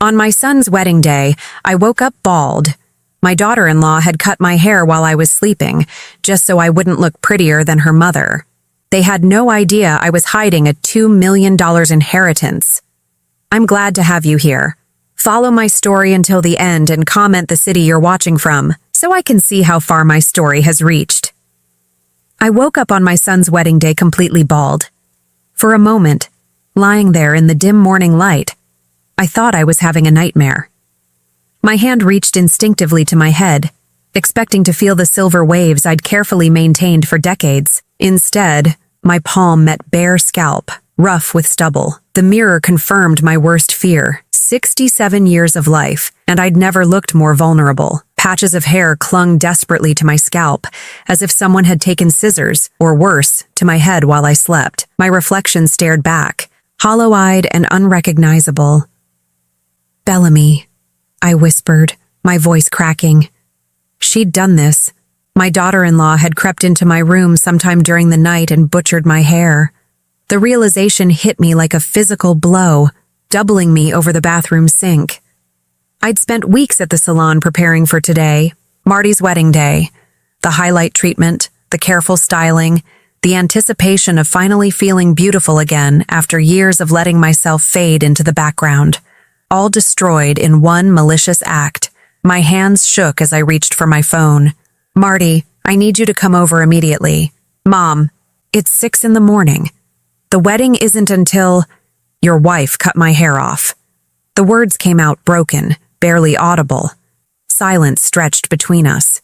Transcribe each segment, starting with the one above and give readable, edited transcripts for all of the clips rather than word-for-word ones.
On my son's wedding day, I woke up bald. My daughter-in-law had cut my hair while I was sleeping, just so I wouldn't look prettier than her mother. They had no idea I was hiding a $2 million inheritance. I'm glad to have you here. Follow my story until the end and comment the city you're watching from, so I can see how far my story has reached. I woke up on my son's wedding day completely bald. For a moment, lying there in the dim morning light, I thought I was having a nightmare. My hand reached instinctively to my head, expecting to feel the silver waves I'd carefully maintained for decades. Instead, my palm met bare scalp, rough with stubble. The mirror confirmed my worst fear: 67 years of life, and I'd never looked more vulnerable. Patches of hair clung desperately to my scalp, as if someone had taken scissors, or worse, to my head while I slept. My reflection stared back, hollow-eyed and unrecognizable. "Bellamy," I whispered, my voice cracking. She'd done this. My daughter-in-law had crept into my room sometime during the night and butchered my hair. The realization hit me like a physical blow, doubling me over the bathroom sink. I'd spent weeks at the salon preparing for today, Marty's wedding day. The highlight treatment, the careful styling, the anticipation of finally feeling beautiful again after years of letting myself fade into the background. All destroyed in one malicious act. My hands shook as I reached for my phone. "Marty, I need you to come over immediately." "Mom, it's 6 in the morning. The wedding isn't until—" "Your wife cut my hair off." The words came out broken, barely audible. Silence stretched between us.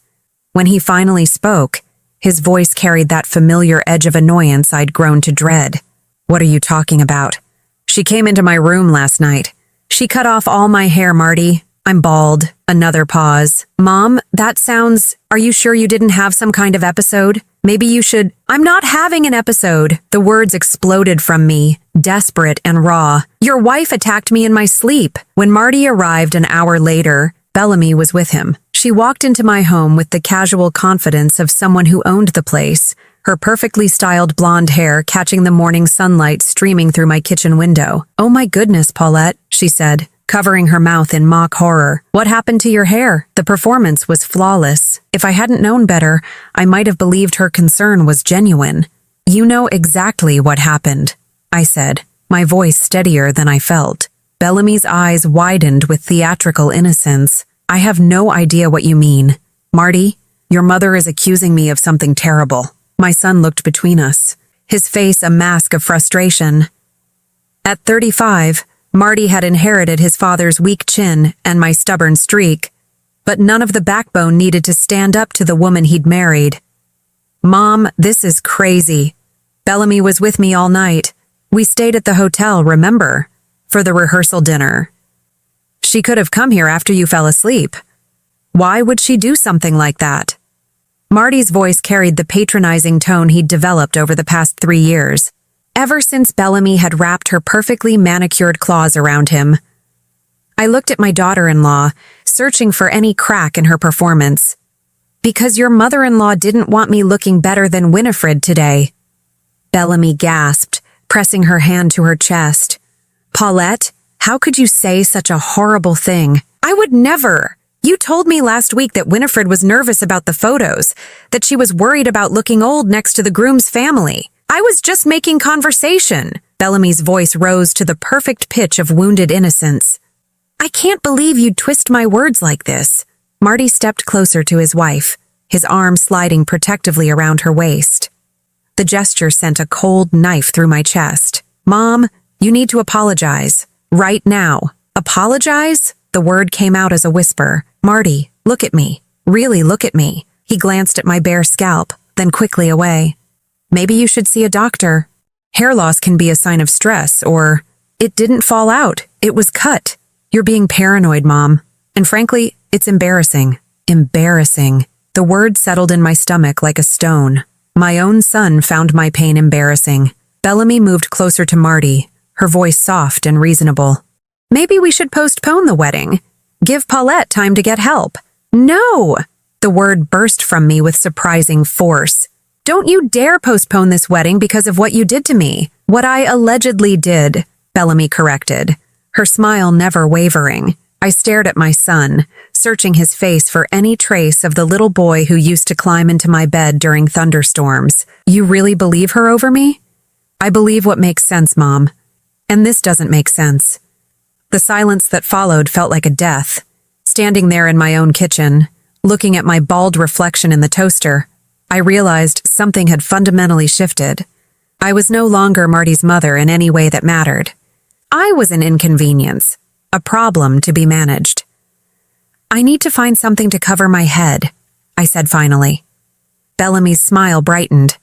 When he finally spoke, his voice carried that familiar edge of annoyance I'd grown to dread. "What are you talking about?" "She came into my room last night. She cut off all my hair, Marty. I'm bald." Another pause. "Mom, that sounds— Are you sure you didn't have some kind of episode? Maybe you should—" "I'm not having an episode." The words exploded from me, desperate and raw. "Your wife attacked me in my sleep." When Marty arrived an hour later, Bellamy was with him. She walked into my home with the casual confidence of someone who owned the place, her perfectly styled blonde hair catching the morning sunlight streaming through my kitchen window. "Oh my goodness, Paulette," she said, covering her mouth in mock horror. "What happened to your hair?" The performance was flawless. If I hadn't known better, I might have believed her concern was genuine. "You know exactly what happened," I said, my voice steadier than I felt. Bellamy's eyes widened with theatrical innocence. "I have no idea what you mean. Marty, your mother is accusing me of something terrible." My son looked between us, his face a mask of frustration. At 35, Marty had inherited his father's weak chin and my stubborn streak, but none of the backbone needed to stand up to the woman he'd married. "Mom, this is crazy. Bellamy was with me all night. We stayed at the hotel, remember? For the rehearsal dinner. She could have come here after you fell asleep. Why would she do something like that?" Marty's voice carried the patronizing tone he'd developed over the past 3 years, ever since Bellamy had wrapped her perfectly manicured claws around him. I looked at my daughter-in-law, searching for any crack in her performance. "Because your mother-in-law didn't want me looking better than Winifred today." Bellamy gasped, pressing her hand to her chest. "Paulette, how could you say such a horrible thing? I would never. You told me last week that Winifred was nervous about the photos, that she was worried about looking old next to the groom's family. I was just making conversation." Bellamy's voice rose to the perfect pitch of wounded innocence. "I can't believe you'd twist my words like this." Marty stepped closer to his wife, his arm sliding protectively around her waist. The gesture sent a cold knife through my chest. "Mom, you need to apologize. Right now." "Apologize?" The word came out as a whisper. "Marty, look at me. Really look at me." He glanced at my bare scalp, then quickly away. "Maybe you should see a doctor. Hair loss can be a sign of stress, or— It didn't fall out. It was cut. You're being paranoid, Mom. And frankly, it's embarrassing." Embarrassing. The word settled in my stomach like a stone. My own son found my pain embarrassing. Bellamy moved closer to Marty, her voice soft and reasonable. "Maybe we should postpone the wedding. Give Paulette time to get help." "No!" The word burst from me with surprising force. "Don't you dare postpone this wedding because of what you did to me." "What I allegedly did," Bellamy corrected. her smile never wavering. I stared at my son, searching his face for any trace of the little boy who used to climb into my bed during thunderstorms. You really believe her over me? I believe what makes sense, Mom. And this doesn't make sense. The silence that followed felt like a death. Standing there in my own kitchen, looking at my bald reflection in the toaster, I realized something had fundamentally shifted. I was no longer Marty's mother in any way that mattered. I was an inconvenience, a problem to be managed. I need to find something to cover my head, I said finally. Bellamy's smile brightened.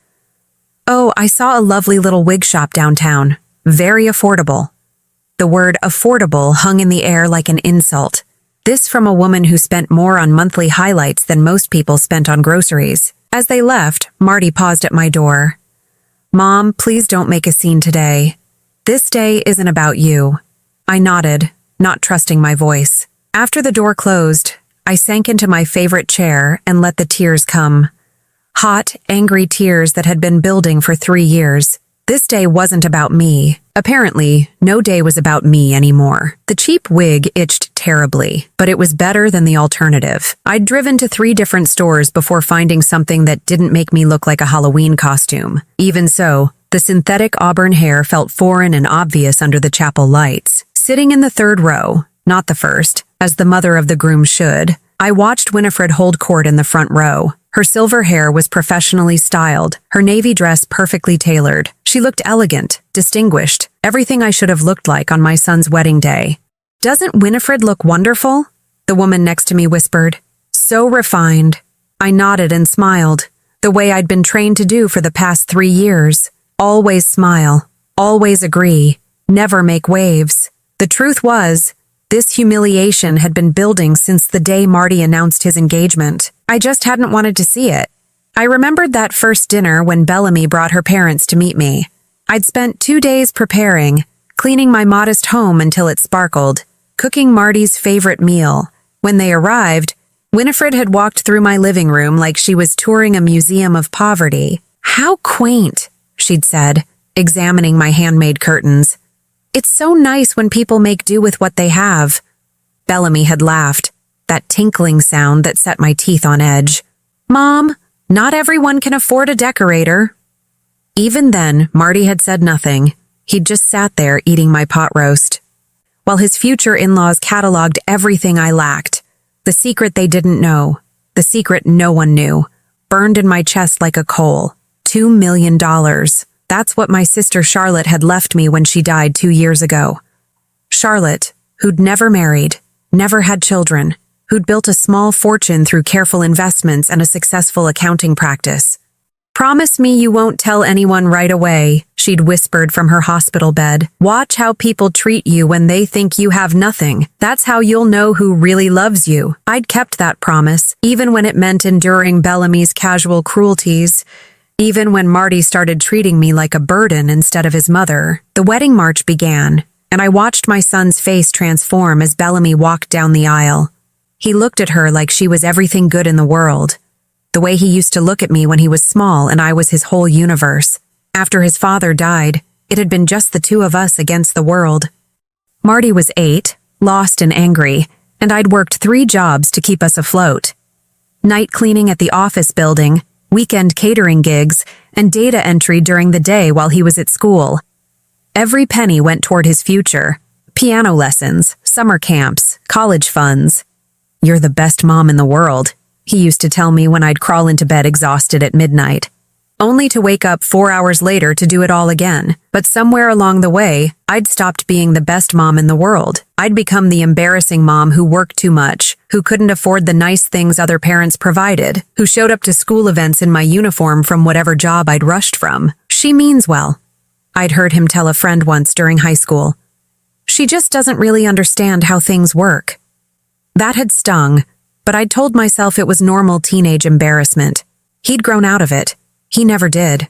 Oh, I saw a lovely little wig shop downtown. Very affordable. The word affordable hung in the air like an insult. This from a woman who spent more on monthly highlights than most people spent on groceries. As they left, Marty paused at my door. Mom, please don't make a scene today. This day isn't about you. I nodded, not trusting my voice. After the door closed, I sank into my favorite chair and let the tears come. Hot, angry tears that had been building for 3 years. This day wasn't about me. Apparently, no day was about me anymore. The cheap wig itched terribly, but it was better than the alternative. I'd driven to 3 different stores before finding something that didn't make me look like a Halloween costume. Even so, the synthetic auburn hair felt foreign and obvious under the chapel lights. Sitting in the 3rd row, not the 1st, as the mother of the groom should, I watched Winifred hold court in the front row. Her silver hair was professionally styled, her navy dress perfectly tailored. She looked elegant, distinguished, everything I should have looked like on my son's wedding day. Doesn't Winifred look wonderful? The woman next to me whispered. So refined. I nodded and smiled, the way I'd been trained to do for the past 3 years. Always smile, always agree, never make waves. The truth was, this humiliation had been building since the day Marty announced his engagement. I just hadn't wanted to see it. I remembered that first dinner when Bellamy brought her parents to meet me. I'd spent 2 days preparing, cleaning my modest home until it sparkled, cooking Marty's favorite meal. When they arrived, Winifred had walked through my living room like she was touring a museum of poverty. How quaint, she'd said, examining my handmade curtains. It's so nice when people make do with what they have. Bellamy had laughed, that tinkling sound that set my teeth on edge. Mom, not everyone can afford a decorator. Even then, Marty had said nothing. He'd just sat there eating my pot roast. While his future in-laws cataloged everything I lacked. The secret they didn't know. The secret no one knew. Burned in my chest like a coal. $2 million. That's what my sister Charlotte had left me when she died 2 years ago. Charlotte, who'd never married, never had children, who'd built a small fortune through careful investments and a successful accounting practice. Promise me you won't tell anyone right away, she'd whispered from her hospital bed. Watch how people treat you when they think you have nothing. That's how you'll know who really loves you. I'd kept that promise, even when it meant enduring Bellamy's casual cruelties. Even when Marty started treating me like a burden instead of his mother. The wedding march began, and I watched my son's face transform as Bellamy walked down the aisle. He looked at her like she was everything good in the world. The way he used to look at me when he was small and I was his whole universe. After his father died, it had been just the 2 of us against the world. Marty was 8, lost and angry, and I'd worked 3 jobs to keep us afloat. Night cleaning at the office building, weekend catering gigs, and data entry during the day while he was at school. Every penny went toward his future. Piano lessons, summer camps, college funds. You're the best mom in the world, he used to tell me when I'd crawl into bed exhausted at midnight. Only to wake up 4 hours later to do it all again. But somewhere along the way, I'd stopped being the best mom in the world. I'd become the embarrassing mom who worked too much, who couldn't afford the nice things other parents provided, who showed up to school events in my uniform from whatever job I'd rushed from. She means well, I'd heard him tell a friend once during high school. She just doesn't really understand how things work. That had stung, but I'd told myself it was normal teenage embarrassment. He'd grown out of it. He never did.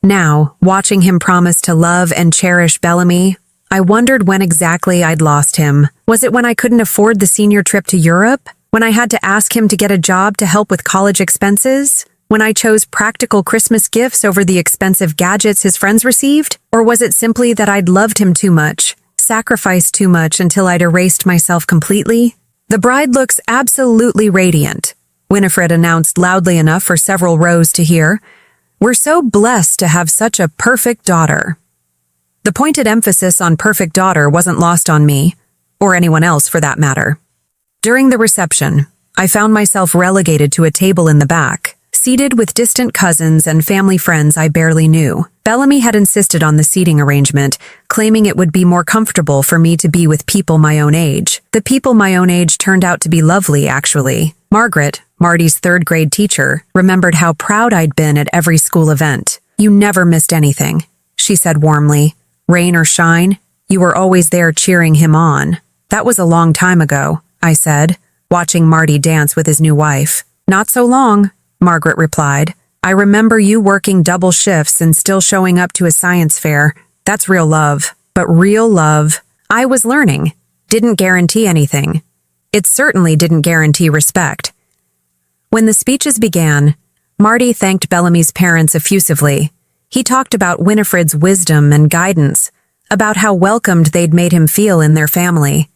Now, watching him promise to love and cherish Bellamy, I wondered when exactly I'd lost him. Was it when I couldn't afford the senior trip to Europe? When I had to ask him to get a job to help with college expenses? When I chose practical Christmas gifts over the expensive gadgets his friends received? Or was it simply that I'd loved him too much, sacrificed too much until I'd erased myself completely? The bride looks absolutely radiant, Winifred announced loudly enough for several rows to hear. We're so blessed to have such a perfect daughter. The pointed emphasis on perfect daughter wasn't lost on me, or anyone else for that matter. During the reception, I found myself relegated to a table in the back, seated with distant cousins and family friends I barely knew. Bellamy had insisted on the seating arrangement, claiming it would be more comfortable for me to be with people my own age. The people my own age turned out to be lovely, actually. Margaret, Marty's third-grade teacher, remembered how proud I'd been at every school event. You never missed anything, she said warmly. Rain or shine, you were always there cheering him on. That was a long time ago, I said, watching Marty dance with his new wife. Not so long, Margaret replied. I remember you working double shifts and still showing up to a science fair. That's real love. But real love, I was learning, didn't guarantee anything. It certainly didn't guarantee respect. When the speeches began, Marty thanked Bellamy's parents effusively. He talked about Winifred's wisdom and guidance, about how welcomed they'd made him feel in their family.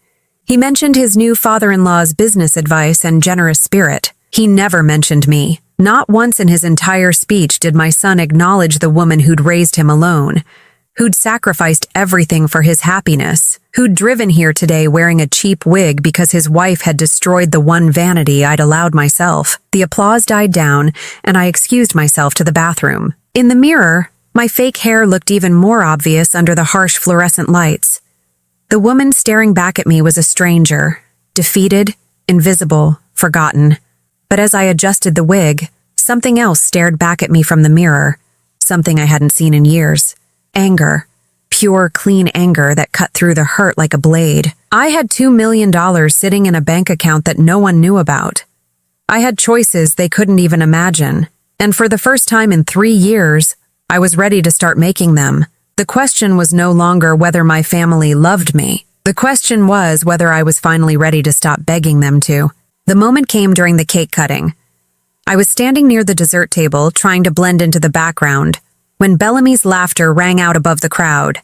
He mentioned his new father-in-law's business advice and generous spirit. He never mentioned me. Not once in his entire speech did my son acknowledge the woman who'd raised him alone, who'd sacrificed everything for his happiness, who'd driven here today wearing a cheap wig because his wife had destroyed the one vanity I'd allowed myself. The applause died down, and I excused myself to the bathroom. In the mirror, my fake hair looked even more obvious under the harsh fluorescent lights. The woman staring back at me was a stranger, defeated, invisible, forgotten. But as I adjusted the wig, something else stared back at me from the mirror, something I hadn't seen in years. Anger. Pure, clean anger that cut through the hurt like a blade. I had $2 million sitting in a bank account that no one knew about. I had choices they couldn't even imagine. And for the first time in 3 years, I was ready to start making them. The question was no longer whether my family loved me. The question was whether I was finally ready to stop begging them to. The moment came during the cake cutting. I was standing near the dessert table, trying to blend into the background, when Bellamy's laughter rang out above the crowd.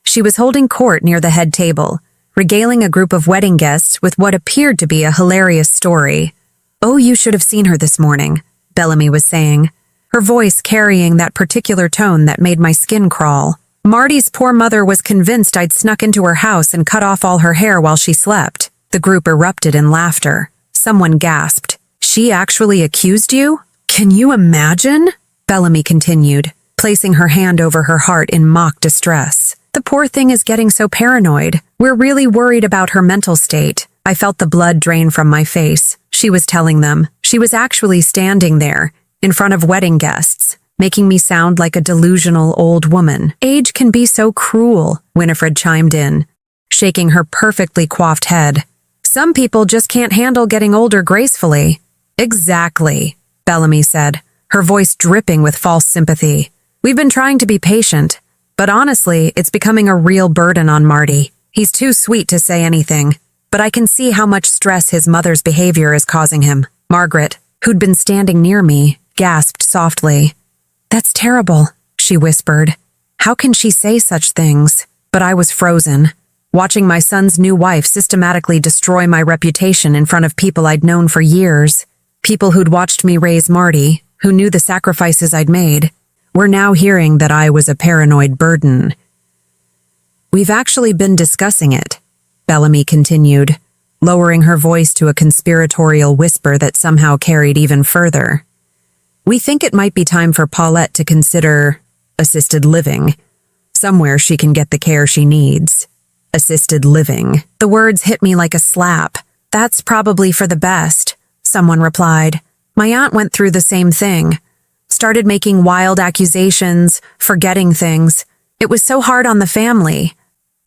She was holding court near the head table, regaling a group of wedding guests with what appeared to be a hilarious story. "Oh, you should have seen her this morning," Bellamy was saying, her voice carrying that particular tone that made my skin crawl. "Marty's poor mother was convinced I'd snuck into her house and cut off all her hair while she slept." The group erupted in laughter. Someone gasped. "She actually accused you? Can you imagine?" Bellamy continued, placing her hand over her heart in mock distress. "The poor thing is getting so paranoid. We're really worried about her mental state." I felt the blood drain from my face. She was telling them. She was actually standing there, in front of wedding guests, making me sound like a delusional old woman. "Age can be so cruel," Winifred chimed in, shaking her perfectly coiffed head. "Some people just can't handle getting older gracefully." "Exactly," Bellamy said, her voice dripping with false sympathy. "We've been trying to be patient, but honestly, it's becoming a real burden on Marty. He's too sweet to say anything, but I can see how much stress his mother's behavior is causing him." Margaret, who'd been standing near me, gasped softly. "That's terrible," she whispered. "How can she say such things?" But I was frozen, watching my son's new wife systematically destroy my reputation in front of people I'd known for years. People who'd watched me raise Marty, who knew the sacrifices I'd made, were now hearing that I was a paranoid burden. "We've actually been discussing it," Bellamy continued, lowering her voice to a conspiratorial whisper that somehow carried even further. "We think it might be time for Paulette to consider assisted living. Somewhere she can get the care she needs. Assisted living." The words hit me like a slap. "That's probably for the best," someone replied. "My aunt went through the same thing. Started making wild accusations, forgetting things. It was so hard on the family."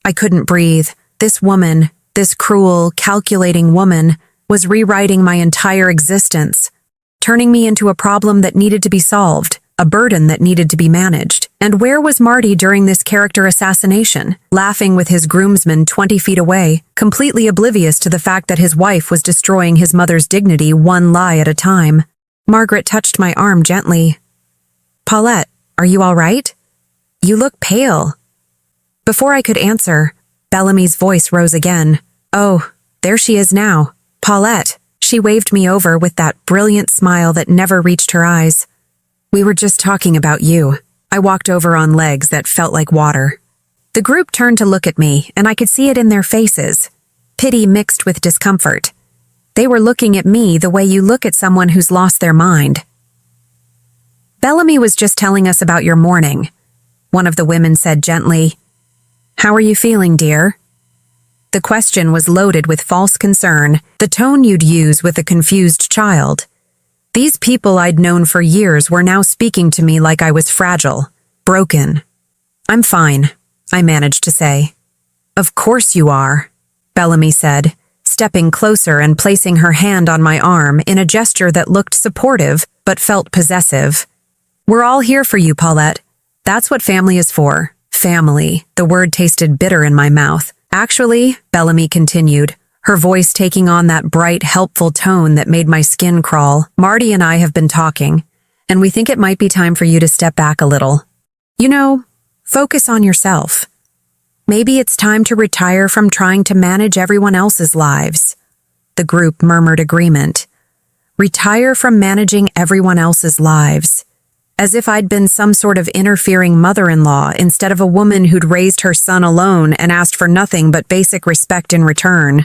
I couldn't breathe. This woman, this cruel, calculating woman, was rewriting my entire existence, turning me into a problem that needed to be solved, a burden that needed to be managed. And where was Marty during this character assassination? Laughing with his groomsmen 20 feet away, completely oblivious to the fact that his wife was destroying his mother's dignity one lie at a time. Margaret touched my arm gently. "Paulette, are you all right? You look pale." Before I could answer, Bellamy's voice rose again. "Oh, there she is now. Paulette." She waved me over with that brilliant smile that never reached her eyes. "We were just talking about you." I walked over on legs that felt like water. The group turned to look at me, and I could see it in their faces. Pity mixed with discomfort. They were looking at me the way you look at someone who's lost their mind. "Bellamy was just telling us about your morning," one of the women said gently. "How are you feeling, dear?" The question was loaded with false concern, the tone you'd use with a confused child. These people I'd known for years were now speaking to me like I was fragile, broken. "I'm fine," I managed to say. "Of course you are," Bellamy said, stepping closer and placing her hand on my arm in a gesture that looked supportive but felt possessive. "We're all here for you, Paulette. That's what family is for." Family. The word tasted bitter in my mouth. "Actually," Bellamy continued, her voice taking on that bright, helpful tone that made my skin crawl, "Marty and I have been talking, and we think it might be time for you to step back a little. You know, focus on yourself. Maybe it's time to retire from trying to manage everyone else's lives." The group murmured agreement. Retire from managing everyone else's lives. As if I'd been some sort of interfering mother-in-law instead of a woman who'd raised her son alone and asked for nothing but basic respect in return.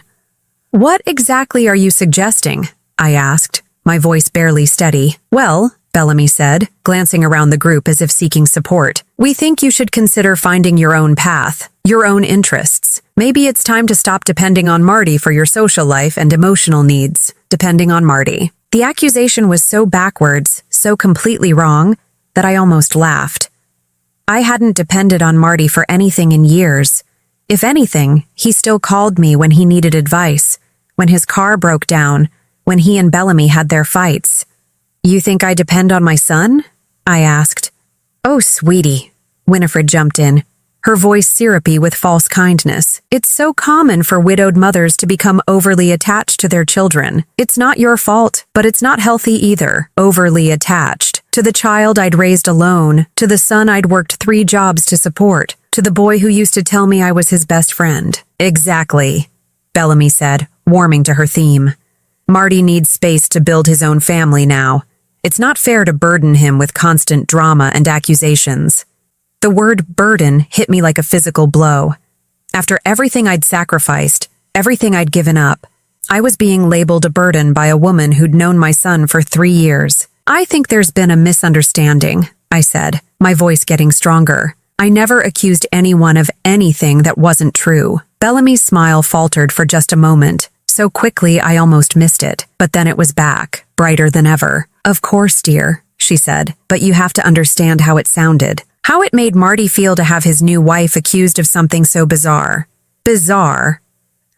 "What exactly are you suggesting?" I asked, my voice barely steady. "Well," Bellamy said, glancing around the group as if seeking support, "we think you should consider finding your own path, your own interests. Maybe it's time to stop depending on Marty for your social life and emotional needs. Depending on Marty." The accusation was so backwards, so completely wrong, that I almost laughed. I hadn't depended on Marty for anything in years. If anything, he still called me when he needed advice, when his car broke down, when he and Bellamy had their fights. "You think I depend on my son?" I asked. "Oh, sweetie," Winifred jumped in, her voice syrupy with false kindness. "It's so common for widowed mothers to become overly attached to their children. It's not your fault, but it's not healthy either. Overly attached. To the child I'd raised alone, to the son I'd worked 3 jobs to support, to the boy who used to tell me I was his best friend." "Exactly," Bellamy said, warming to her theme. "Marty needs space to build his own family now. It's not fair to burden him with constant drama and accusations." The word burden hit me like a physical blow. After everything I'd sacrificed, everything I'd given up, I was being labeled a burden by a woman who'd known my son for 3 years. "I think there's been a misunderstanding," I said, my voice getting stronger. "I never accused anyone of anything that wasn't true." Bellamy's smile faltered for just a moment, so quickly I almost missed it, but then it was back, brighter than ever. "Of course, dear," she said, "but you have to understand how it sounded. How it made Marty feel to have his new wife accused of something so bizarre." Bizarre?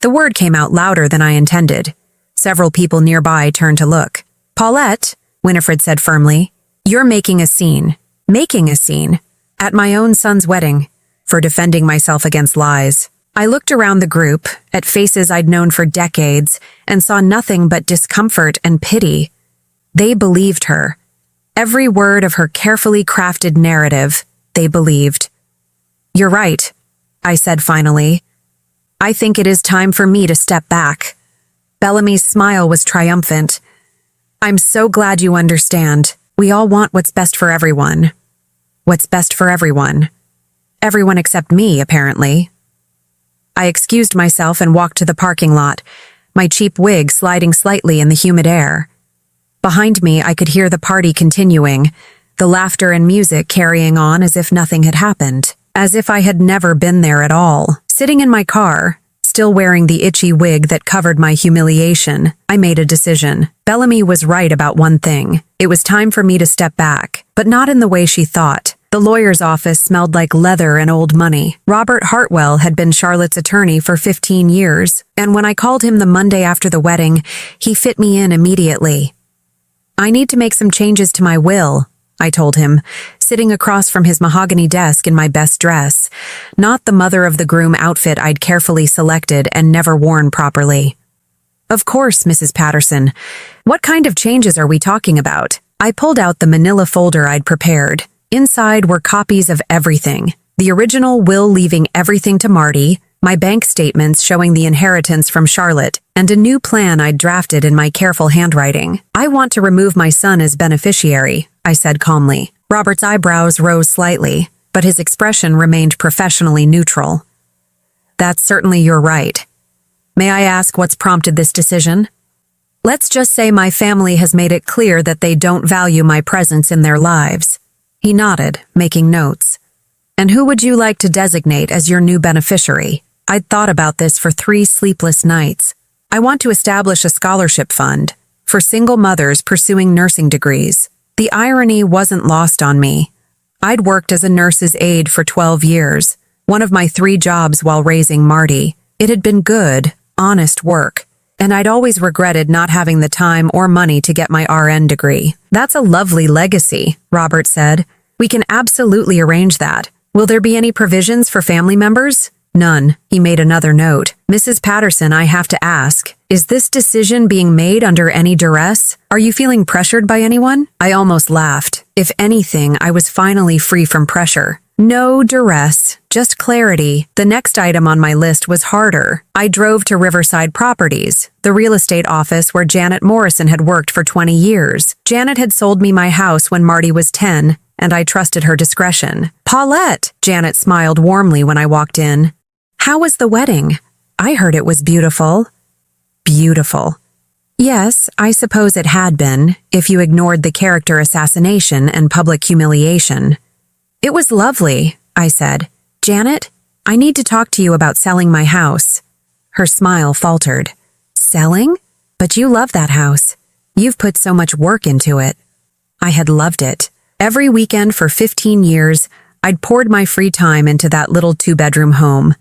The word came out louder than I intended. Several people nearby turned to look. "Paulette," Winifred said firmly, "you're making a scene. Making a scene. At my own son's wedding. For defending myself against lies." I looked around the group, at faces I'd known for decades, and saw nothing but discomfort and pity. They believed her. Every word of her carefully crafted narrative, they believed. "You're right," I said finally. "I think it is time for me to step back." Bellamy's smile was triumphant. "I'm so glad you understand. We all want what's best for everyone." What's best for everyone? Everyone except me, apparently. I excused myself and walked to the parking lot, my cheap wig sliding slightly in the humid air. Behind me, I could hear the party continuing, the laughter and music carrying on as if nothing had happened, as if I had never been there at all. Sitting in my car, still wearing the itchy wig that covered my humiliation, I made a decision. Bellamy was right about one thing. It was time for me to step back, but not in the way she thought. The lawyer's office smelled like leather and old money. Robert Hartwell had been Charlotte's attorney for 15 years, and when I called him the Monday after the wedding, he fit me in immediately. "I need to make some changes to my will," I told him, sitting across from his mahogany desk in my best dress, not the mother of the groom outfit I'd carefully selected and never worn properly. "Of course, Mrs. Patterson. What kind of changes are we talking about?" I pulled out the manila folder I'd prepared. Inside were copies of everything. The original will leaving everything to Marty, my bank statements showing the inheritance from Charlotte, and a new plan I'd drafted in my careful handwriting. "I want to remove my son as beneficiary," I said calmly. Robert's eyebrows rose slightly, but his expression remained professionally neutral. "That's certainly your right. May I ask what's prompted this decision?" "Let's just say my family has made it clear that they don't value my presence in their lives." He nodded, making notes. "And who would you like to designate as your new beneficiary?" I'd thought about this for 3 sleepless nights. "I want to establish a scholarship fund for single mothers pursuing nursing degrees." The irony wasn't lost on me. I'd worked as a nurse's aide for 12 years, one of my 3 jobs while raising Marty. It had been good, honest work, and I'd always regretted not having the time or money to get my RN degree. "That's a lovely legacy," Robert said. "We can absolutely arrange that. Will there be any provisions for family members?" "None." He made another note. "Mrs. Patterson, I have to ask, is this decision being made under any duress? Are you feeling pressured by anyone?" I almost laughed. If anything, I was finally free from pressure. No duress, just clarity. The next item on my list was harder. I drove to Riverside Properties, the real estate office where Janet Morrison had worked for 20 years. Janet had sold me my house when Marty was 10, and I trusted her discretion. "Paulette!" Janet smiled warmly when I walked in. "How was the wedding? I heard it was beautiful." Beautiful. Yes, I suppose it had been, if you ignored the character assassination and public humiliation. "It was lovely," I said. "Janet, I need to talk to you about selling my house." Her smile faltered. "Selling? But you love that house. You've put so much work into it." I had loved it. Every weekend for 15 years, I'd poured my free time into that little 2-bedroom home.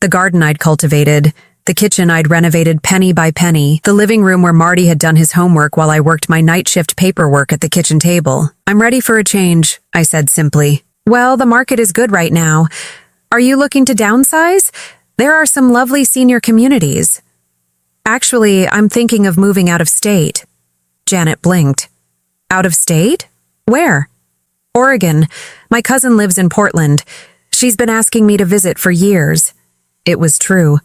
The garden I'd cultivated, the kitchen I'd renovated penny by penny, the living room where Marty had done his homework while I worked my night shift paperwork at the kitchen table. "I'm ready for a change," I said simply. "Well, the market is good right now. Are you looking to downsize? There are some lovely senior communities." "Actually, I'm thinking of moving out of state." Janet blinked. "Out of state? Where?" "Oregon. My cousin lives in Portland. She's been asking me to visit for years." It was true.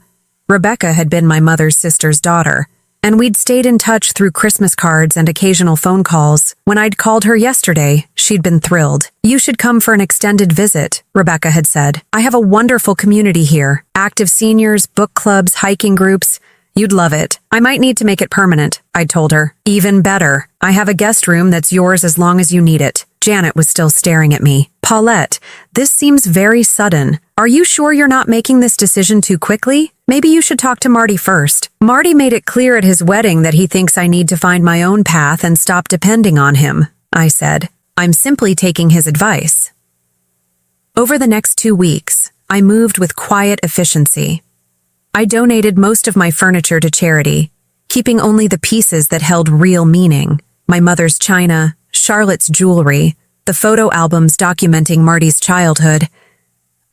Rebecca had been my mother's sister's daughter, and we'd stayed in touch through Christmas cards and occasional phone calls. When I'd called her yesterday, she'd been thrilled. "You should come for an extended visit," Rebecca had said. "I have a wonderful community here. Active seniors, book clubs, hiking groups. You'd love it. I might need to make it permanent," I'd told her. "Even better. I have a guest room that's yours as long as you need it." Janet was still staring at me. "Paulette, this seems very sudden. Are you sure you're not making this decision too quickly? Maybe you should talk to Marty first." "Marty made it clear at his wedding that he thinks I need to find my own path and stop depending on him," I said. "I'm simply taking his advice." Over the next 2 weeks, I moved with quiet efficiency. I donated most of my furniture to charity, keeping only the pieces that held real meaning. My mother's china, Charlotte's jewelry, the photo albums documenting Marty's childhood.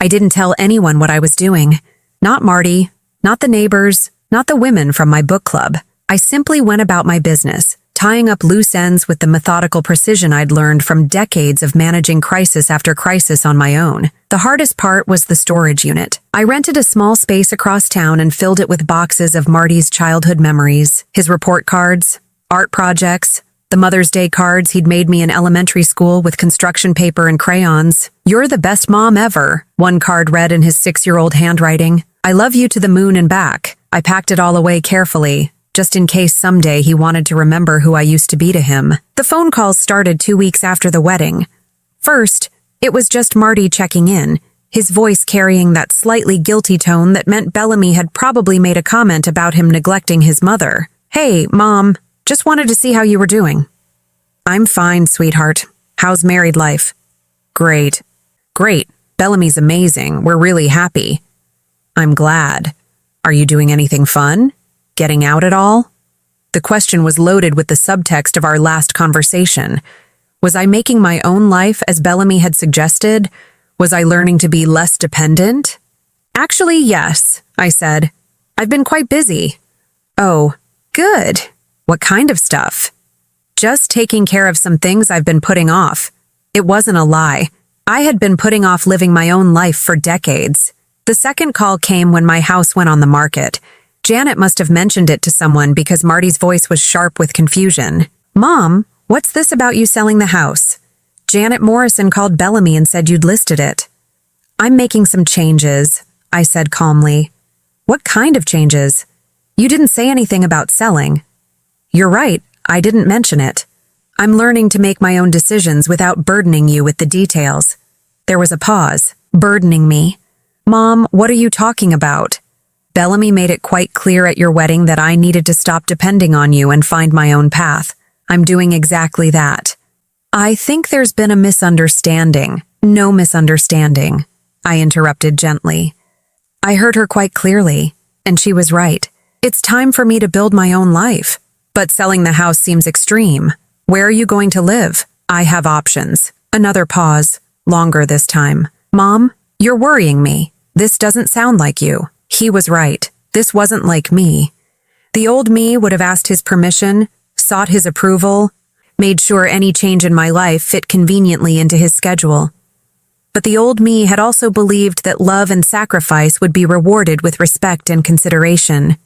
I didn't tell anyone what I was doing. Not Marty, not the neighbors, not the women from my book club. I simply went about my business, tying up loose ends with the methodical precision I'd learned from decades of managing crisis after crisis on my own. The hardest part was the storage unit. I rented a small space across town and filled it with boxes of Marty's childhood memories, his report cards, art projects, the Mother's Day cards he'd made me in elementary school with construction paper and crayons. "You're the best mom ever," one card read in his 6-year-old handwriting. "I love you to the moon and back." I packed it all away carefully, just in case someday he wanted to remember who I used to be to him. The phone calls started 2 weeks after the wedding. First, it was just Marty checking in, his voice carrying that slightly guilty tone that meant Bellamy had probably made a comment about him neglecting his mother. "Hey, Mom. Just wanted to see how you were doing." "I'm fine, sweetheart. How's married life?" "Great." "Great. Bellamy's amazing. We're really happy." "I'm glad. Are you doing anything fun? Getting out at all?" The question was loaded with the subtext of our last conversation. Was I making my own life as Bellamy had suggested? Was I learning to be less dependent? "Actually, yes," I said. "I've been quite busy." "Oh, good. What kind of stuff?" "Just taking care of some things I've been putting off." It wasn't a lie. I had been putting off living my own life for decades. The second call came when my house went on the market. Janet must have mentioned it to someone because Marty's voice was sharp with confusion. "Mom, what's this about you selling the house? Janet Morrison called Bellamy and said you'd listed it." "I'm making some changes," I said calmly. "What kind of changes? You didn't say anything about selling." "You're right, I didn't mention it. I'm learning to make my own decisions without burdening you with the details." There was a pause. "Burdening me? Mom, what are you talking about? Bellamy made it quite clear at your wedding that I needed to stop depending on you and find my own path. I'm doing exactly that." "I think there's been a misunderstanding." "No misunderstanding," I interrupted gently. I heard her quite clearly, and she was right. It's time for me to build my own life. But selling the house seems extreme. "Where are you going to live?" "I have options." Another pause, longer this time. "Mom, you're worrying me. This doesn't sound like you." He was right. This wasn't like me. The old me would have asked his permission, sought his approval, made sure any change in my life fit conveniently into his schedule. But the old me had also believed that love and sacrifice would be rewarded with respect and consideration.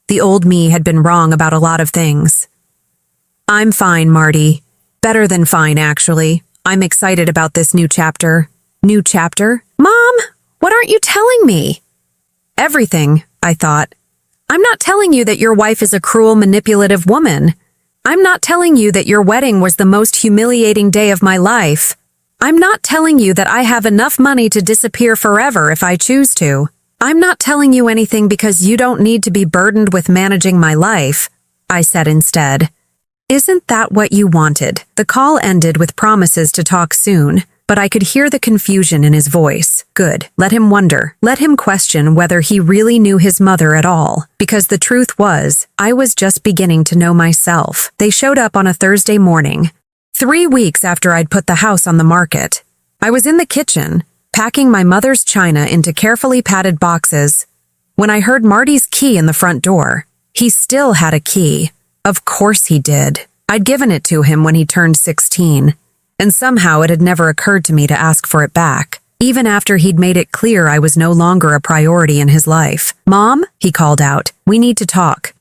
The old me had been wrong about a lot of things. "I'm fine, Marty. Better than fine, actually. I'm excited about this new chapter." "New chapter?" "Mom, what aren't you telling me?" "Everything," I thought. "I'm not telling you that your wife is a cruel, manipulative woman. I'm not telling you that your wedding was the most humiliating day of my life. I'm not telling you that I have enough money to disappear forever if I choose to. I'm not telling you anything because you don't need to be burdened with managing my life," I said instead. "Isn't that what you wanted?" The call ended with promises to talk soon, but I could hear the confusion in his voice. Good. Let him wonder. Let him question whether he really knew his mother at all. Because the truth was, I was just beginning to know myself. They showed up on a Thursday morning, 3 weeks after I'd put the house on the market. I was in the kitchen, packing my mother's china into carefully padded boxes, when I heard Marty's key in the front door. He still had a key. Of course he did. I'd given it to him when he turned 16. And somehow it had never occurred to me to ask for it back, even after he'd made it clear I was no longer a priority in his life. "Mom," he called out, "we need to talk."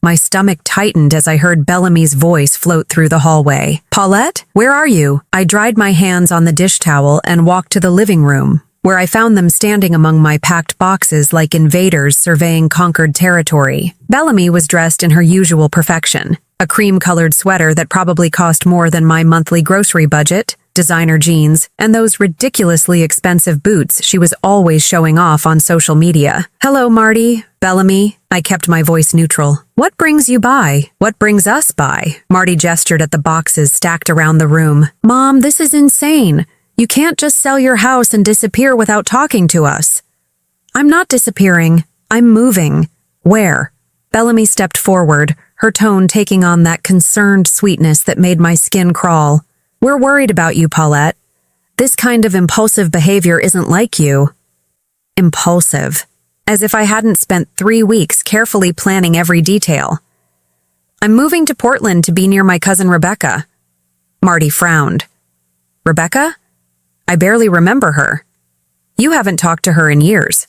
My stomach tightened as I heard Bellamy's voice float through the hallway. "Paulette, where are you?" I dried my hands on the dish towel and walked to the living room, where I found them standing among my packed boxes like invaders surveying conquered territory. Bellamy was dressed in her usual perfection. A cream-colored sweater that probably cost more than my monthly grocery budget, designer jeans, and those ridiculously expensive boots she was always showing off on social media. "Hello, Marty." "Bellamy." I kept my voice neutral. "What brings you by?" "What brings us by?" Marty gestured at the boxes stacked around the room. "Mom, this is insane. You can't just sell your house and disappear without talking to us." "I'm not disappearing. I'm moving." "Where?" Bellamy stepped forward, her tone taking on that concerned sweetness that made my skin crawl. "We're worried about you, Paulette. This kind of impulsive behavior isn't like you." Impulsive. As if I hadn't spent 3 weeks carefully planning every detail. "I'm moving to Portland to be near my cousin Rebecca." Marty frowned. "Rebecca? I barely remember her." "You haven't talked to her in years."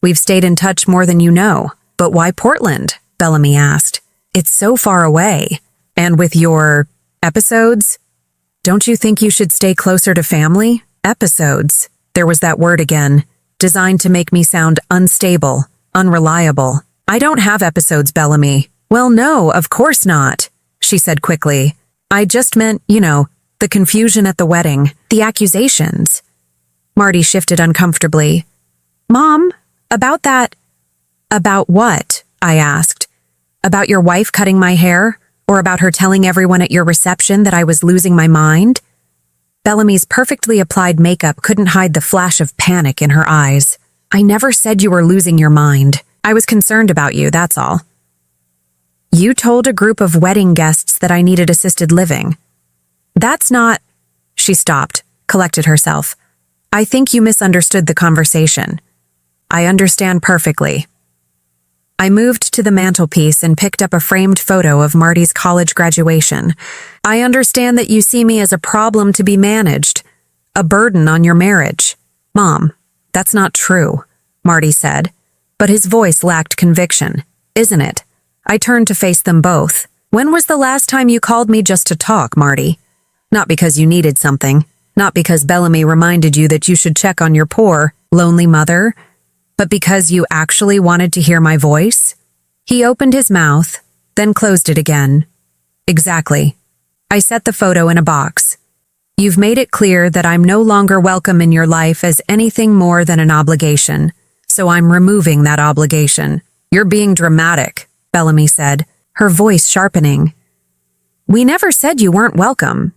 "We've stayed in touch more than you know." "But why Portland?" Bellamy asked. "It's so far away. And with your episodes? Don't you think you should stay closer to family?" Episodes. There was that word again, designed to make me sound unstable, unreliable. "I don't have episodes, Bellamy." "Well, no, of course not," she said quickly. "I just meant, the confusion at the wedding, the accusations." Marty shifted uncomfortably. "Mom, about that..." "About what?" I asked. "About your wife cutting my hair? Or about her telling everyone at your reception that I was losing my mind?" Bellamy's perfectly applied makeup couldn't hide the flash of panic in her eyes. "I never said you were losing your mind. I was concerned about you, that's all." "You told a group of wedding guests that I needed assisted living." "That's not..." She stopped, collected herself. "I think you misunderstood the conversation." "I understand perfectly." I moved to the mantelpiece and picked up a framed photo of Marty's college graduation. "I understand that you see me as a problem to be managed, a burden on your marriage." "Mom, that's not true." Marty said, but his voice lacked conviction. Isn't it? I turned to face them both. When was the last time you called me just to talk, Marty? Not because you needed something, not because Bellamy reminded you that you should check on your poor, lonely mother, but because you actually wanted to hear my voice? He opened his mouth, then closed it again. Exactly. I set the photo in a box. You've made it clear that I'm no longer welcome in your life as anything more than an obligation, so I'm removing that obligation. You're being dramatic, Bellamy said, her voice sharpening. We never said you weren't welcome.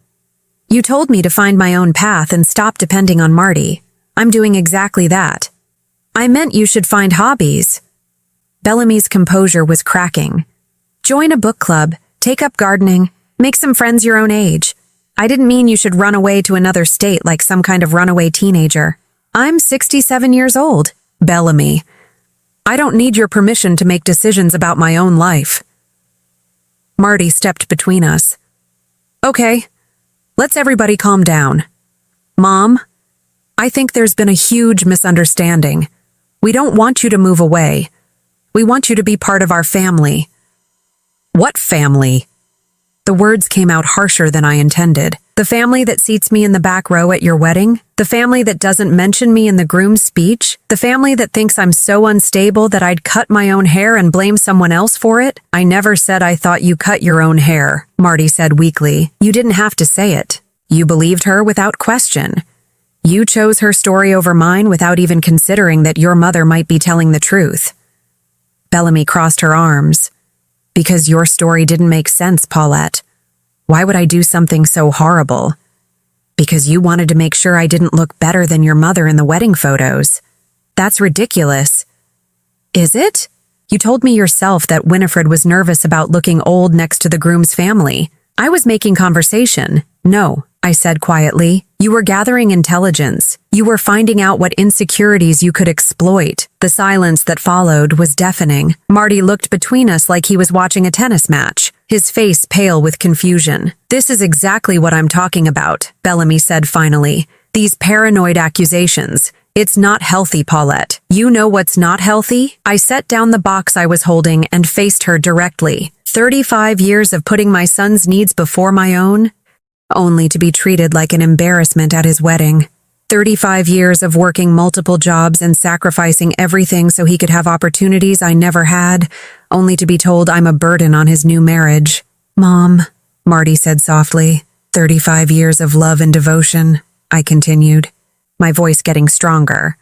You told me to find my own path and stop depending on Marty. I'm doing exactly that. I meant you should find hobbies. Bellamy's composure was cracking. Join a book club, take up gardening, make some friends your own age. I didn't mean you should run away to another state like some kind of runaway teenager. I'm 67 years old, Bellamy. I don't need your permission to make decisions about my own life. Marty stepped between us. Okay, let's everybody calm down. Mom, I think there's been a huge misunderstanding. We don't want you to move away. We want you to be part of our family. What family? The words came out harsher than I intended. The family that seats me in the back row at your wedding? The family that doesn't mention me in the groom's speech? The family that thinks I'm so unstable that I'd cut my own hair and blame someone else for it? I never said I thought you cut your own hair, Marty said weakly. You didn't have to say it. You believed her without question. You chose her story over mine without even considering that your mother might be telling the truth. Bellamy crossed her arms. Because your story didn't make sense, Paulette. Why would I do something so horrible? Because you wanted to make sure I didn't look better than your mother in the wedding photos. That's ridiculous. Is it? You told me yourself that Winifred was nervous about looking old next to the groom's family. I was making conversation. No, I said quietly. You were gathering intelligence. You were finding out what insecurities you could exploit. The silence that followed was deafening. Marty looked between us like he was watching a tennis match, his face pale with confusion. This is exactly what I'm talking about, Bellamy said finally. These paranoid accusations. It's not healthy, Paulette. You know what's not healthy? I set down the box I was holding and faced her directly. 35 years of putting my son's needs before my own? Only to be treated like an embarrassment at his wedding. 35 years of working multiple jobs and sacrificing everything so he could have opportunities I never had, only to be told I'm a burden on his new marriage. Mom, Marty said softly. 35 years of love and devotion, I continued, my voice getting stronger,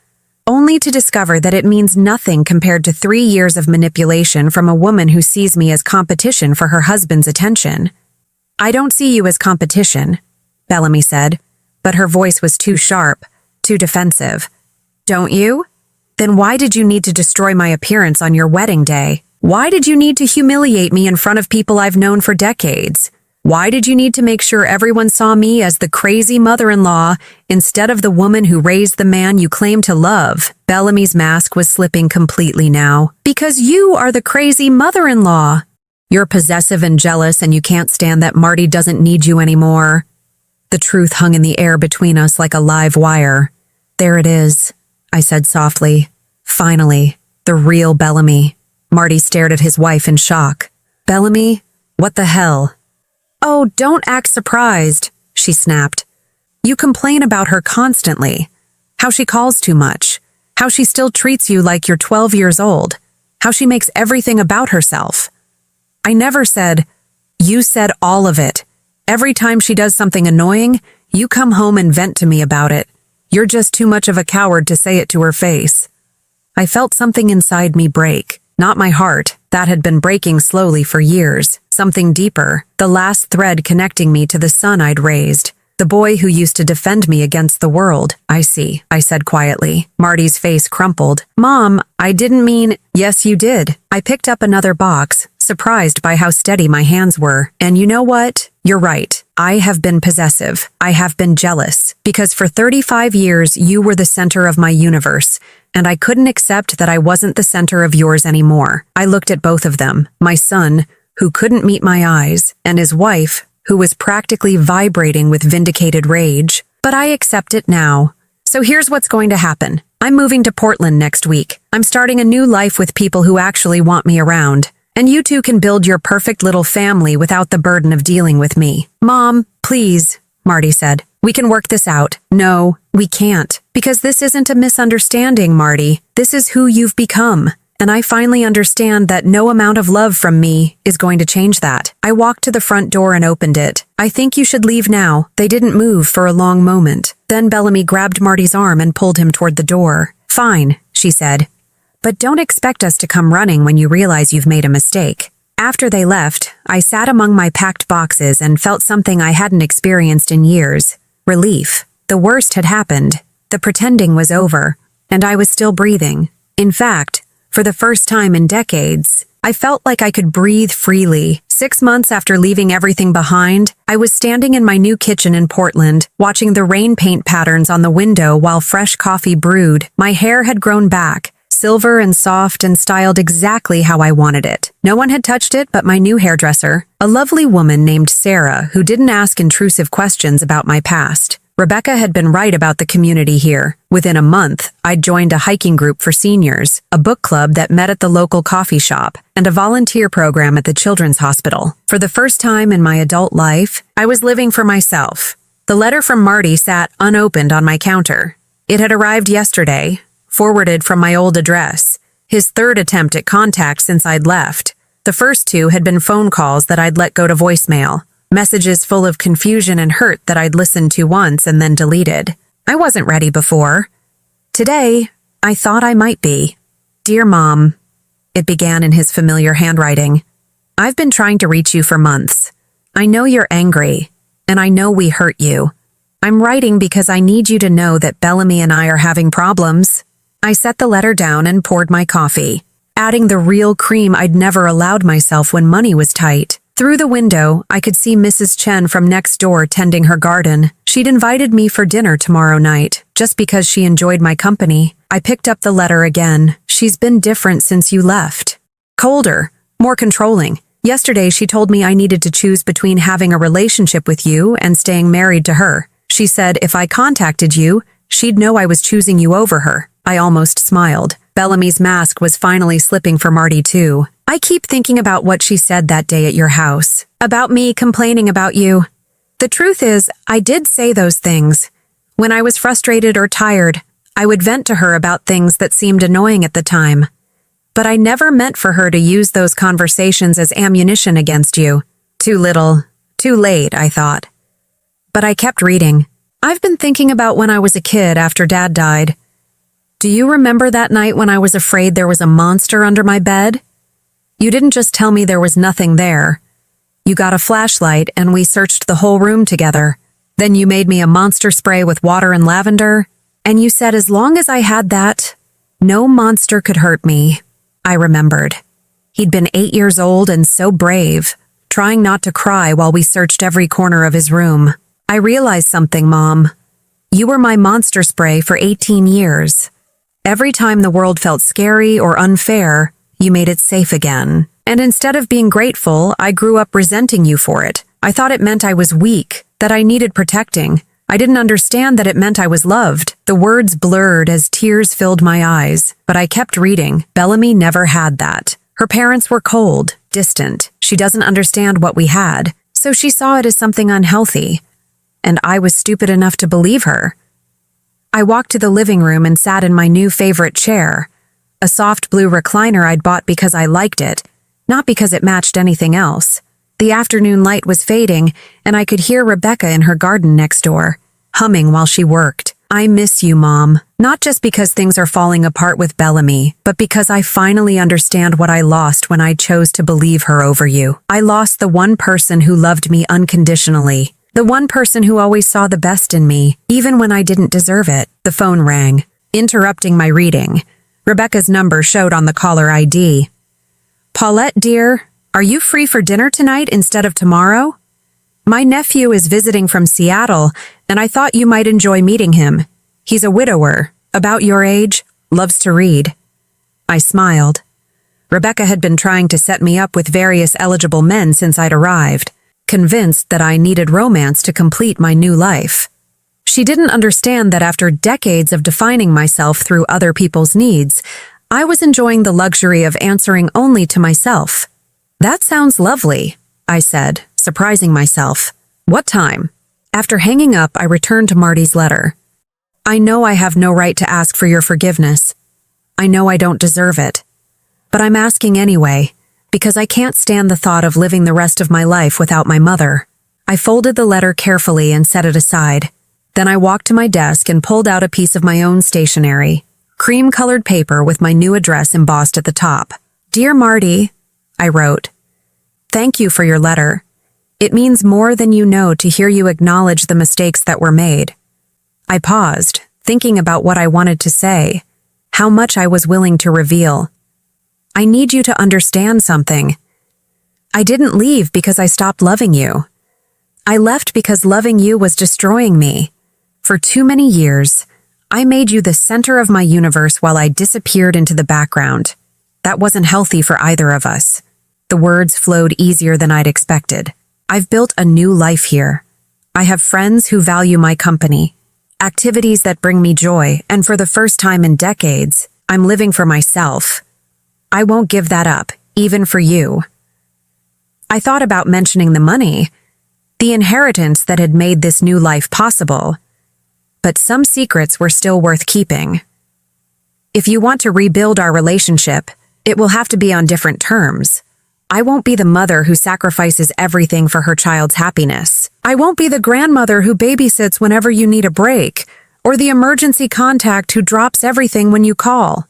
only to discover that it means nothing compared to 3 years of manipulation from a woman who sees me as competition for her husband's attention. I don't see you as competition, Bellamy said, but her voice was too sharp, too defensive. Don't you? Then why did you need to destroy my appearance on your wedding day? Why did you need to humiliate me in front of people I've known for decades? Why did you need to make sure everyone saw me as the crazy mother-in-law instead of the woman who raised the man you claim to love? Bellamy's mask was slipping completely now. Because you are the crazy mother-in-law. You're possessive and jealous and you can't stand that Marty doesn't need you anymore. The truth hung in the air between us like a live wire. There it is, I said softly. Finally, the real Bellamy. Marty stared at his wife in shock. Bellamy? What the hell? Oh, don't act surprised, she snapped. You complain about her constantly. How she calls too much. How she still treats you like you're 12 years old. How she makes everything about herself. I never said, you said all of it. Every time she does something annoying, you come home and vent to me about it. You're just too much of a coward to say it to her face. I felt something inside me break. Not my heart. That had been breaking slowly for years. Something deeper. The last thread connecting me to the son I'd raised. The boy who used to defend me against the world. I see, I said quietly. Marty's face crumpled. Mom, I didn't mean... Yes, you did. I picked up another box, surprised by how steady my hands were. And you know what? You're right. I have been possessive. I have been jealous. Because for 35 years, you were the center of my universe. And I couldn't accept that I wasn't the center of yours anymore. I looked at both of them. My son, who couldn't meet my eyes, and his wife, who was practically vibrating with vindicated rage. But I accept it now. So here's what's going to happen. I'm moving to Portland next week. I'm starting a new life with people who actually want me around. And you two can build your perfect little family without the burden of dealing with me. Mom, please, Marty said. We can work this out. No, we can't. Because this isn't a misunderstanding, Marty. This is who you've become. And I finally understand that no amount of love from me is going to change that. I walked to the front door and opened it. I think you should leave now. They didn't move for a long moment. Then Bellamy grabbed Marty's arm and pulled him toward the door. Fine, she said. But don't expect us to come running when you realize you've made a mistake. After they left, I sat among my packed boxes and felt something I hadn't experienced in years. Relief. The worst had happened. The pretending was over, and I was still breathing. In fact, for the first time in decades, I felt like I could breathe freely. 6 months after leaving everything behind, I was standing in my new kitchen in Portland, watching the rain paint patterns on the window while fresh coffee brewed. My hair had grown back, silver and soft and styled exactly how I wanted it. No one had touched it but my new hairdresser, a lovely woman named Sarah who didn't ask intrusive questions about my past. Rebecca had been right about the community here. Within a month, I'd joined a hiking group for seniors, a book club that met at the local coffee shop, and a volunteer program at the children's hospital. For the first time in my adult life, I was living for myself. The letter from Marty sat unopened on my counter. It had arrived yesterday, forwarded from my old address, his third attempt at contact since I'd left. The first two had been phone calls that I'd let go to voicemail. Messages full of confusion and hurt that I'd listened to once and then deleted. I wasn't ready before. Today, I thought I might be. Dear Mom, it began in his familiar handwriting. I've been trying to reach you for months. I know you're angry, and I know we hurt you. I'm writing because I need you to know that Bellamy and I are having problems. I set the letter down and poured my coffee, adding the real cream I'd never allowed myself when money was tight. Through the window, I could see Mrs. Chen from next door tending her garden. She'd invited me for dinner tomorrow night, just because she enjoyed my company. I picked up the letter again. She's been different since you left. Colder, more controlling. Yesterday, she told me I needed to choose between having a relationship with you and staying married to her. She said if I contacted you, she'd know I was choosing you over her. I almost smiled. Bellamy's mask was finally slipping for Marty, too. I keep thinking about what she said that day at your house. About me complaining about you. The truth is, I did say those things. When I was frustrated or tired, I would vent to her about things that seemed annoying at the time. But I never meant for her to use those conversations as ammunition against you. Too little, too late, I thought. But I kept reading. I've been thinking about when I was a kid after Dad died. Do you remember that night when I was afraid there was a monster under my bed? You didn't just tell me there was nothing there. You got a flashlight and we searched the whole room together. Then you made me a monster spray with water and lavender, and you said as long as I had that, no monster could hurt me. I remembered. He'd been 8 years old and so brave, trying not to cry while we searched every corner of his room. I realized something, Mom. You were my monster spray for 18 years. Every time the world felt scary or unfair, you made it safe again. And instead of being grateful, I grew up resenting you for it. I thought it meant I was weak, that I needed protecting. I didn't understand that it meant I was loved. The words blurred as tears filled my eyes, but I kept reading. Bellamy never had that. Her parents were cold, distant. She doesn't understand what we had, so she saw it as something unhealthy. And I was stupid enough to believe her. I walked to the living room and sat in my new favorite chair, a soft blue recliner I'd bought because I liked it, not because it matched anything else. The afternoon light was fading, and I could hear Rebecca in her garden next door, humming while she worked. I miss you, Mom, not just because things are falling apart with Bellamy, but because I finally understand what I lost when I chose to believe her over you. I lost the one person who loved me unconditionally. The one person who always saw the best in me, even when I didn't deserve it. The phone rang, interrupting my reading. Rebecca's number showed on the caller ID. Paulette, dear, are you free for dinner tonight instead of tomorrow? My nephew is visiting from Seattle, and I thought you might enjoy meeting him. He's a widower, about your age, loves to read. I smiled. Rebecca had been trying to set me up with various eligible men since I'd arrived, convinced that I needed romance to complete my new life. She didn't understand that after decades of defining myself through other people's needs, I was enjoying the luxury of answering only to myself. "That sounds lovely," I said, surprising myself. "What time?" After hanging up, I returned to Marty's letter. "I know I have no right to ask for your forgiveness. I know I don't deserve it. But I'm asking anyway, because I can't stand the thought of living the rest of my life without my mother." I folded the letter carefully and set it aside. Then I walked to my desk and pulled out a piece of my own stationery, cream-colored paper with my new address embossed at the top. "Dear Marty," I wrote, "thank you for your letter. It means more than you know to hear you acknowledge the mistakes that were made." I paused, thinking about what I wanted to say, how much I was willing to reveal. "I need you to understand something. I didn't leave because I stopped loving you. I left because loving you was destroying me. For too many years, I made you the center of my universe while I disappeared into the background. That wasn't healthy for either of us." The words flowed easier than I'd expected. "I've built a new life here. I have friends who value my company, activities that bring me joy, and for the first time in decades, I'm living for myself. I won't give that up, even for you." I thought about mentioning the money, the inheritance that had made this new life possible, but some secrets were still worth keeping. "If you want to rebuild our relationship, it will have to be on different terms. I won't be the mother who sacrifices everything for her child's happiness. I won't be the grandmother who babysits whenever you need a break, or the emergency contact who drops everything when you call."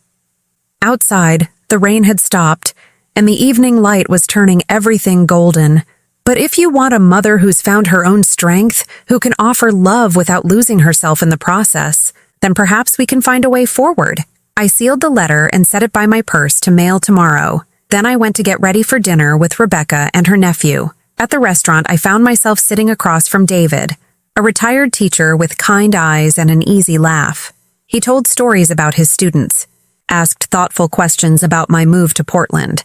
Outside, the rain had stopped, and the evening light was turning everything golden. "But if you want a mother who's found her own strength, who can offer love without losing herself in the process, then perhaps we can find a way forward." I sealed the letter and set it by my purse to mail tomorrow. Then I went to get ready for dinner with Rebecca and her nephew. At the restaurant, I found myself sitting across from David, a retired teacher with kind eyes and an easy laugh. He told stories about his students, asked thoughtful questions about my move to Portland,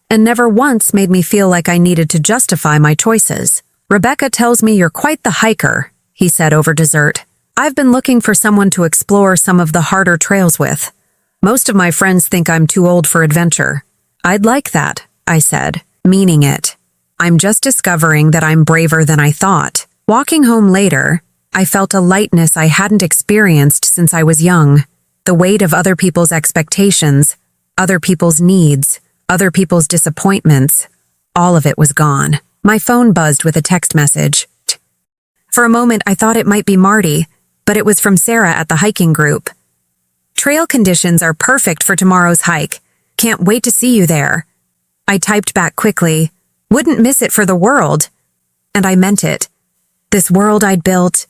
and never once made me feel like I needed to justify my choices. "Rebecca tells me you're quite the hiker," he said over dessert. "I've been looking for someone to explore some of the harder trails with. Most of my friends think I'm too old for adventure." "I'd like that," I said, meaning it. "I'm just discovering that I'm braver than I thought." Walking home later, I felt a lightness I hadn't experienced since I was young. The weight of other people's expectations, other people's needs, other people's disappointments, all of it was gone. My phone buzzed with a text message. For a moment, I thought it might be Marty, but it was from Sarah at the hiking group. "Trail conditions are perfect for tomorrow's hike. Can't wait to see you there." I typed back quickly, "Wouldn't miss it for the world." And I meant it. This world I'd built,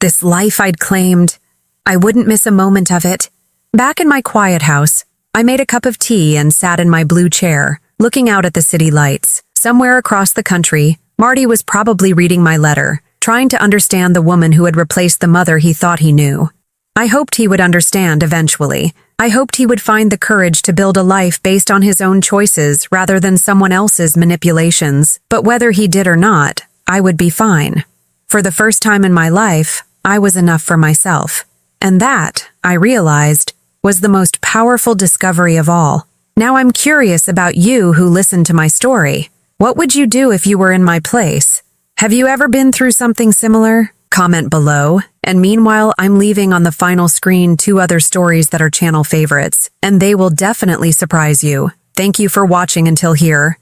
this life I'd claimed, I wouldn't miss a moment of it. Back in my quiet house, I made a cup of tea and sat in my blue chair, looking out at the city lights. Somewhere across the country, Marty was probably reading my letter, trying to understand the woman who had replaced the mother he thought he knew. I hoped he would understand eventually. I hoped he would find the courage to build a life based on his own choices rather than someone else's manipulations. But whether he did or not, I would be fine. For the first time in my life, I was enough for myself. And that, I realized, was the most powerful discovery of all. Now I'm curious about you who listened to my story. What would you do if you were in my place? Have you ever been through something similar? Comment below. And meanwhile, I'm leaving on the final screen 2 other stories that are channel favorites, and they will definitely surprise you. Thank you for watching until here.